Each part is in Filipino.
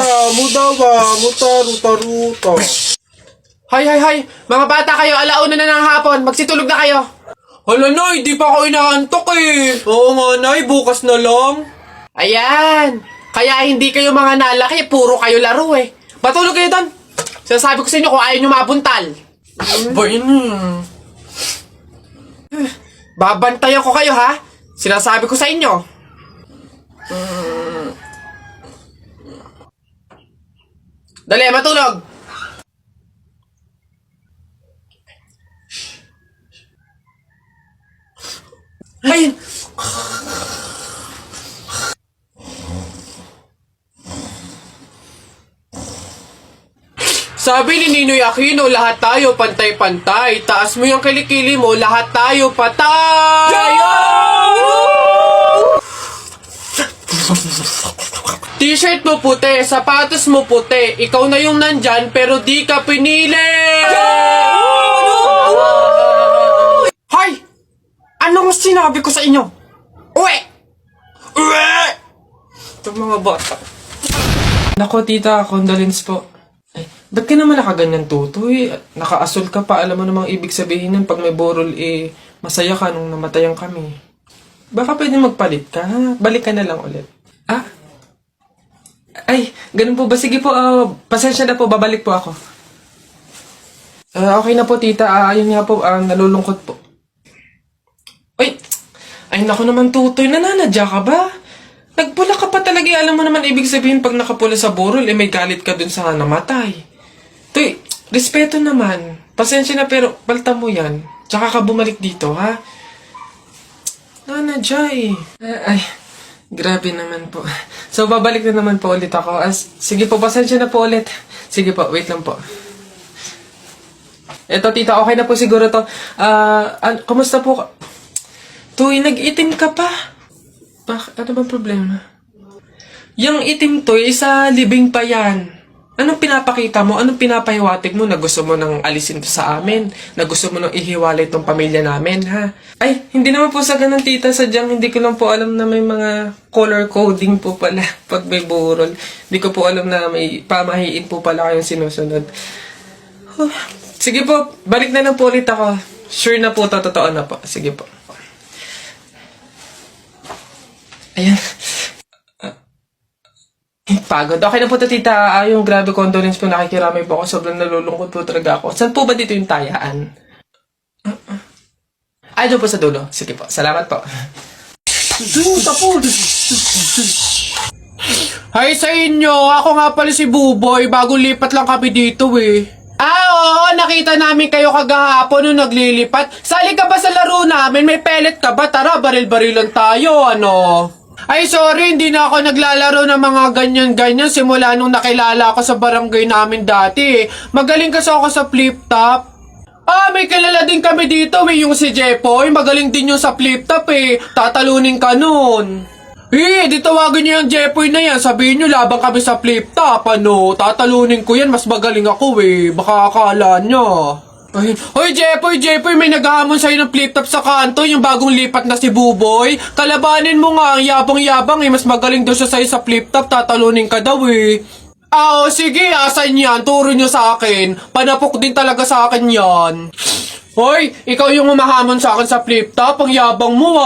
samu dawa mutaru-taruto. Hay! Mga bata kayo, alauna na ng hapon. Magsitulog na kayo. Hala, Nay, di pa ako inaantok eh. Oo nga, Nay, bukas na lang. Ayan. Kaya hindi kayo mga nalaki, puro kayo laro eh. Matulog kayo doon. Sinasabi ko sa inyo kung ayaw nyo mabuntal. Ba yun? Babantayan ko kayo ha. Sinasabi ko sa inyo. Dali, matulog. Ayun. Sabi ni Ninoy Aquino, lahat tayo pantay-pantay. Taas mo yung kilikili mo, lahat tayo patay! T-shirt mo puti, sapatos mo puti. Ikaw na yung nandyan, pero di ka pinili! Hoy! Anong sinabi ko sa inyo? Uwe! Itong mga bata. Nako, tita, condolence po. Ba't ka naman nakaganyan, Tutoy? Nakaasol ka pa, alam mo namang ibig sabihin nun pag may borol, masaya ka nung namatayan kami. Baka pwede magpalit ka, ha? Balik ka na lang ulit. Ah? Ay, ganun po ba? Sige po, pasensya na po, babalik po ako. Okay na po, tita. Ayun nga po, nalulungkot po. Ay, naku naman, Tutoy, nananadya ka ba? Nagpula ka pa talaga, alam mo naman ibig sabihin pag nakapula sa borol, may galit ka dun sa namatay. Tuy, respeto naman. Pasensya na pero palta mo yan. Tsaka ka bumalik dito, ha? Nanadya eh. Ay, grabe naman po. So, babalik na naman po ulit ako. Sige po, pasensya na po ulit. Sige po, wait lang po. Eto, tita, okay na po siguro to. Kumusta po? Tuy, nag-itim ka pa. Ano bang problema? Yung itim to, sa libing pa yan. Anong pinapakita mo? Anong pinapahiwatig mo na gusto mo nang alisin to sa amin? Na gusto mo nang ihiwalay tong pamilya namin, ha? Ay, hindi naman po sa ganun, tita. Sadyang hindi ko lang po alam na may mga color coding po pala pag may burol. Hindi ko po alam na may pamahiin po pala kayong sinusunod. Sige po, balik na lang po ulit ako. Sure na po, totoo na po. Sige po. Ayan. Pagod. Okay na po ito, tita. Yung grabe condolence po, nakikiramay po ako. Sobrang nalulungkot po talaga ako. Saan po ba dito yung tayaan? Ay, doon po sa dulo. Sige po. Salamat po. Hi sa inyo. Ako nga pala si Buboy. Bagong lipat lang kami dito eh. Oo. Nakita namin kayo kagahapon nung naglilipat. Sali ka ba sa laro namin? May pellet ka ba? Tara, baril-barilan tayo. Ano? Ay, sorry, hindi na ako naglalaro ng mga ganyan-ganyan simula nung nakilala ako sa barangay namin dati. Magaling kasi ako sa flip-top. May kilala din kami dito yung si Jepoy. Magaling din yung sa flip-top Tatalunin ka nun. Di tawagin niyo yung Jepoy na yan. Sabihin niyo, labang kami sa flip-top, ano. Tatalunin ko yan, mas magaling ako Baka akala niyo. Hoy, Jepoy, may naghahamon sa'yo ng flip-top sa kanto, yung bagong lipat na si Buboy. Kalabanin mo nga, ang yabang-yabang mas magaling daw siya sa'yo sa flip-top, tatalunin ka daw sige, asan yan? Turo nyo sa akin. Panapok din talaga sa akin yan. Hoy, ikaw yung umahamon sa akin sa flip-top, ang yabang mo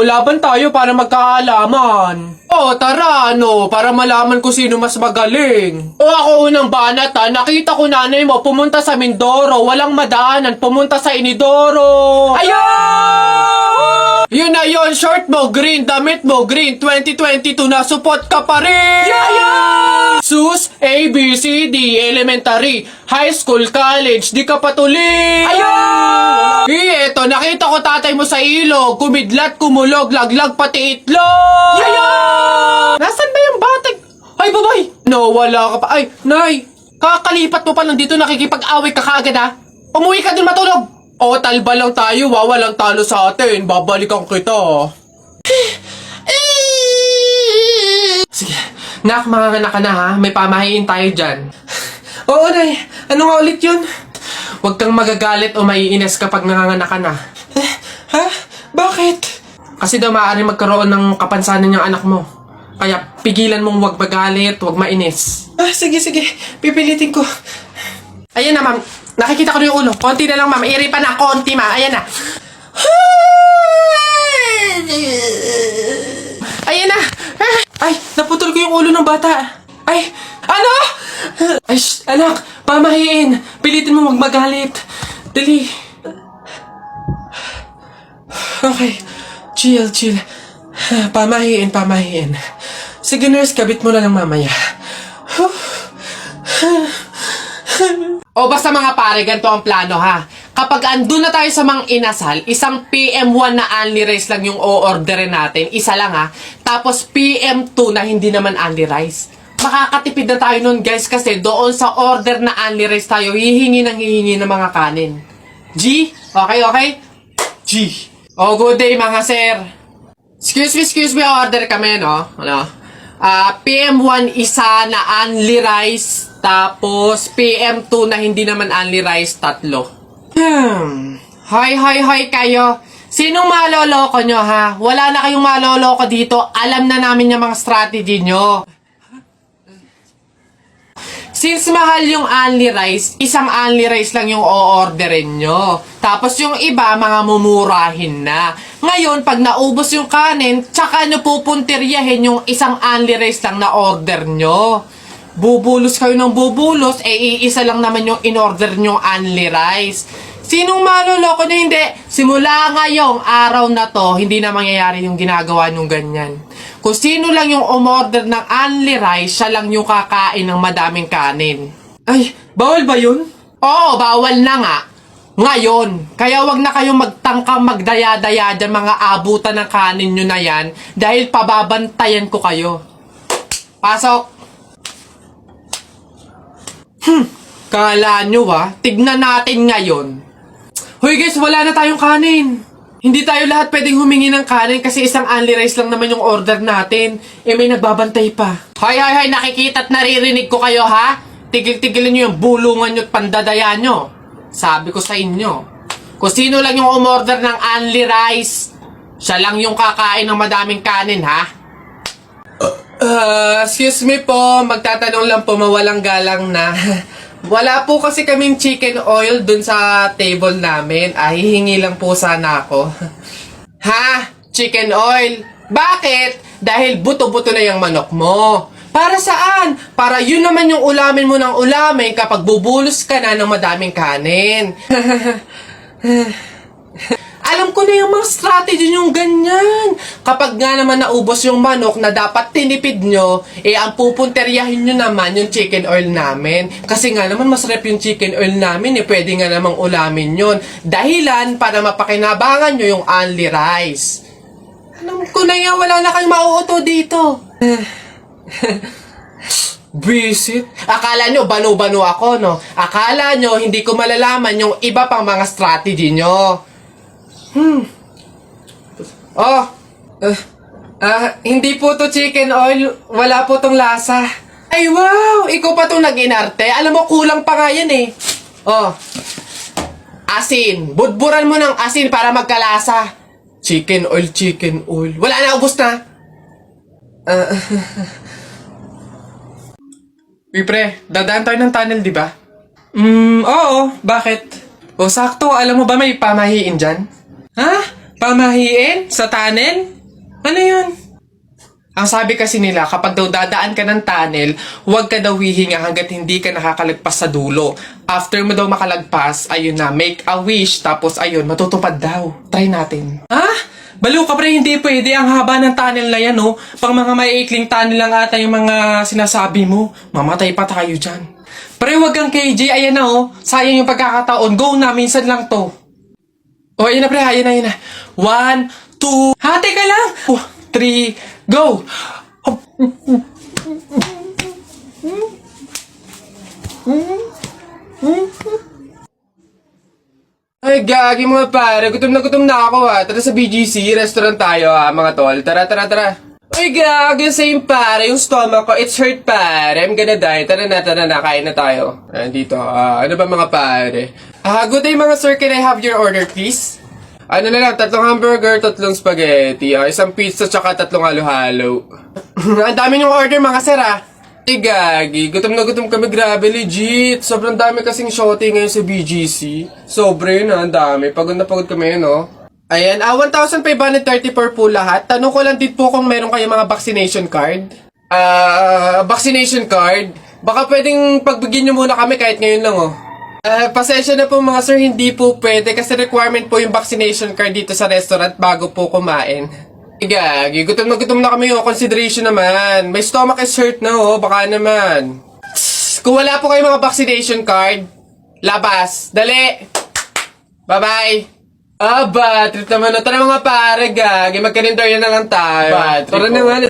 laban tayo para magkaalaman. Tara, para malaman ko sino mas magaling. Ako unang banat nakita ko nanay mo pumunta sa Mindoro, walang madaanan, pumunta sa Inidoro. Ayun! Yun na yun, short mo green, damit mo green, 2022 na support ka pa rin! Sus, A, B, C, D, elementary, high school, college, di ka patuloy! Eto, nakita ko tatay mo sa ilog, kumidlat, kumulog, laglag, pati itlog! Nasaan ba yung batag? Ay, babay! No, wala ka pa. Ay, nay! Kakalipat mo pa lang dito, nakikipag-away ka kaagad Umuwi ka din matulog! Talba lang tayo walang talo sa atin. Babalikan kita. Sige, nak, manganganak ka na may pamahiin tayo dyan. Oo, nay. Ano nga ulit yun? Huwag kang magagalit o maiinis kapag nanganganak ka na. Ha? Bakit? Kasi daw maaari magkaroon ng kapansanan yung anak mo. Kaya pigilan mong huwag magalit, huwag mainis. Sige. Pipilitin ko. Ayan na, ma'am. Nakikita ko na yung ulo. Konti na lang, ma'am. Iripan na. Konti, ma'am. Ayan na. Ayan na. Ay, naputol ko yung ulo ng bata. Ay, ano? Ay, anak. Pamahiin. Pilitin mo huwag magalit. Dali. Okay. Chill. Pamahiin. Sige, nurse, kabit mo na lang mamaya. O basta mga pare, ganito ang plano ha. Kapag andun na tayo sa mga inasal, isang PM1 na only rice lang yung o-orderin natin. Isa lang ha. Tapos PM2 na hindi naman only rice. Makakatipid na tayo nun guys kasi doon sa order na only rice tayo, hihingi ng mga kanin. G? Okay? G. Oh, good day mga sir. Excuse me, order kami, no? PM1 isa na only rice, tapos PM2 na hindi naman only rice, 3. Hoy kayo. Sinong maloloko nyo, ha? Wala na kayong maloloko dito. Alam na namin yung mga strategy nyo. Since mahal yung only rice, isang only rice lang yung o-orderin nyo. Tapos yung iba, mga mumurahin na. Ngayon, pag naubos yung kanin, tsaka nyo pupuntiryahin yung isang only rice lang na order nyo. Bubulos kayo ng bubulos, iisa lang naman yung in-order nyo only rice. Sinong maloloko nyo? Hindi. Simula ngayong araw na to, hindi na mangyayari yung ginagawa nyong ganyan. Kung sino lang yung umorder ng only rice, siya lang yung kakain ng madaming kanin. Ay, bawal ba yun? Oo, bawal na nga. Ngayon, kaya wag na kayong magtangkang magdaya-daya dyan mga abutan ng kanin nyo na yan dahil pababantayan ko kayo. Pasok! Kala nyo tignan natin ngayon. Hoy guys, wala na tayong kanin. Hindi tayo lahat pwedeng humingi ng kanin kasi isang only rice lang naman yung order natin. May nagbabantay pa. Hoy, nakikita at naririnig ko kayo ha? Tigil-tigilan nyo yung bulungan nyo at pandadaya nyo. Sabi ko sa inyo, kung sino lang yung umorder ng only rice, siya lang yung kakain ng madaming kanin ha? Excuse me po, magtatanong lang po, mawalang galang na. Wala po kasi kaming chicken oil dun sa table namin. Hihingi lang po sana ako. Ha? Chicken oil? Bakit? Dahil buto-buto na yung manok mo. Para saan? Para yun naman yung ulamin mo ng ulamin kapag bubulos ka na ng madaming kanin. Alam ko na yung mga strategy nyong ganyan. Kapag nga naman naubos yung manok na dapat tinipid nyo, ang pupunteryahin nyo naman yung chicken oil namin. Kasi nga naman masarap yung chicken oil namin, pwede nga namang ulamin yun. Dahilan para mapakinabangan nyo yung only rice. Alam ko na yan, wala na kayong mauuto dito. Visit? Akala nyo, banu-banu ako, no? Akala nyo, hindi ko malalaman yung iba pang mga strategy nyo. Hindi po to chicken oil. Wala po tong lasa. Ay, wow! Ikaw pa itong nag-inarte. Alam mo, kulang pa nga yan eh. Asin. Budburan mo ng asin para magkalasa. Chicken oil. Wala na, ubos na. Uy pre, dadaan tayo ng tunnel, di ba? Oo. Bakit? Sakto. Alam mo ba may pamahiin dyan? Ha? Pamahiin? Sa tunnel? Ano yun? Ang sabi kasi nila, kapag daw dadaan ka ng tunnel, huwag ka daw hihinga hanggat hindi ka nakakalagpas sa dulo. After mo daw makalagpas, ayun na, make a wish, tapos ayun, matutupad daw. Try natin. Ha? Baliw ka pre, hindi pwede. Ang haba ng tunnel na yan, oh. Pang mga maiikling tunnel lang ata yung mga sinasabi mo. Mamatay pa tayo dyan. Pre, wag kang KJ, ayan na, oh. Sayang yung pagkakataon. Go na, minsan lang to. Ayan na pre, ayan na. 1, 2, teka lang. 3, go! Ay, gagi mga pare. Gutom na ako Tara sa BGC, restaurant tayo mga tol. Tara. Ay, gagi, same pare. Yung stomach ko, it's hurt pare. I'm gonna die. Tara na. Kain na tayo. Dito. Ano ba mga pare? Good day mga sir. Can I have your order please? Ano na lang, 3 hamburger, 3 spaghetti, isang pizza, tsaka 3 halo-halo. Ang dami niyong order, mga sir, ah. Ay, gagi. Gutom na gutom kami, grabe, legit. Sobrang dami kasing shorty ngayon sa BGC. Sobre yun, ang dami. Pagod na pagod kami yun, oh. Ayan, 1,534 po lahat. Tanong ko lang din po kung meron kayo mga vaccination card. Vaccination card? Baka pwedeng pagbigyan nyo muna kami kahit ngayon lang, oh. Pasensya na po mga sir, hindi po pwede kasi requirement po yung vaccination card dito sa restaurant bago po kumain. Gagi, gutom na kami, oh. Consideration naman. May stomach is hurt na, oh. Baka naman. Kung wala po kayo mga vaccination card, labas. Dali! Bye-bye! Bad trip naman. Tara mga pare, gagi. Magkalendar yan na lang tayo. Bad trip, Tara oh. naman.